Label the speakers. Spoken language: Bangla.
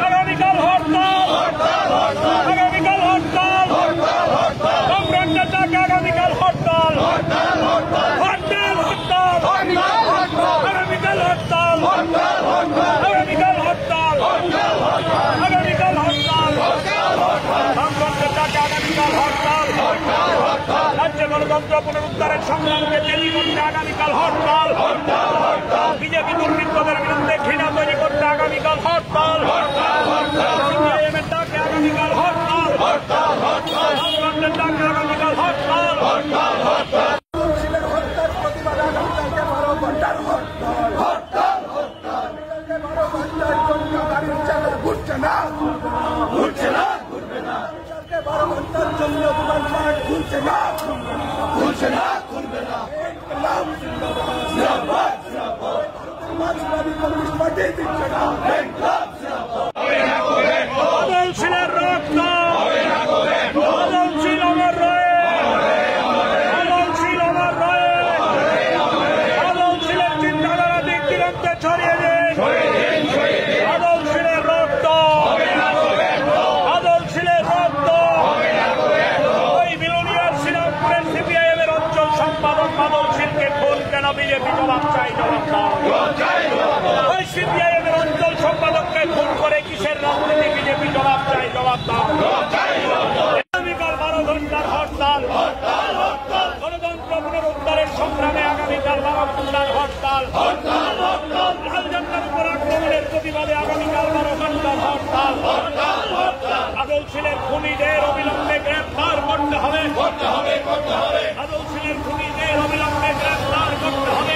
Speaker 1: আগামীকাল হরতাল, আগামীকাল হরতাল, কমরেডদের ডাকে আগামীকাল হরতাল, হরতাল, হরতাল, আগামীকাল হরতাল, আগামীকাল হরতাল, আগামীকাল হরতাল, কমরেডদের ডাকে আগামীকাল হরতাল, রাজ্যে গণতন্ত্র পুনরুদ্ধারের সংগ্রামকে তেজি করতে আগামীকাল হরতাল, বিজেপি দুর্বৃত্তদের বিরুদ্ধে ঘৃণা তৈরি করতে আগামীকাল হরতাল, সিপিআইএমের ডাকে আগামীকাল হরতাল, কমরেডদের ডাকে আগামীকাল হরতাল, হরতাল প্রতিবাদ আগামীকালকে 12 ঘন্টার হরতাল, হরতাল, হরতাল, 12 ঘন্টার জন্য গাড়ির চাকা ঘুরছে না, ঘুরছে না, ঘুরবে না, 12 ঘন্টার জন্য বিমান ঘাট ঘুরছে না, ঘুরছে না, ঘুরবে না, ইনকিলাব জিন্দাবাদ, জিন্দাবাদ, মার্ক্সবাদী কমিউনিস্ট পার্টি দিচ্ছে না, ইনকিলাব জিন্দাবাদ, বাদল ছিলেন রক্ত, বাদল ছিল আমার রয়ে, বাদল ছিল আমার রয়ে, বাদল ছিলেন চিন্তাধারা দিক দিগন্তে ছড়িয়ে দিন, বাদল ছিলেন রক্ত, বাদল ছিলেন রক্ত, ওই বিলোনিয়ার শ্রীরামপুরের সিপিআইএমের অঞ্চল সম্পাদক বাদল ছিলকে খুন কেন বিজেপি জবাব চাই, জবাব দাও, ওই সিপিআইএমের অঞ্চল সম্পাদককে খুন করে কিসের রাজনীতি বিজেপি জবাব চাই, জবাব দাও, আগামীকাল 12 ঘন্টার হরতাল, গণতন্ত্র পুনরুদ্ধারের সংগ্রামে আগামীকাল 12 ঘন্টার হরতাল, লাল ঝান্ডার উপর আক্রমণের প্রতিবাদে আগামীকাল 12 ঘন্টার হরতাল, বাদল ছিলেন খুনিদের অবিলম্বে গ্রেফতার করতে হবে, বাদল ছিলেন খুনিদের অবিলম্বে গ্রেফতার করতে হবে,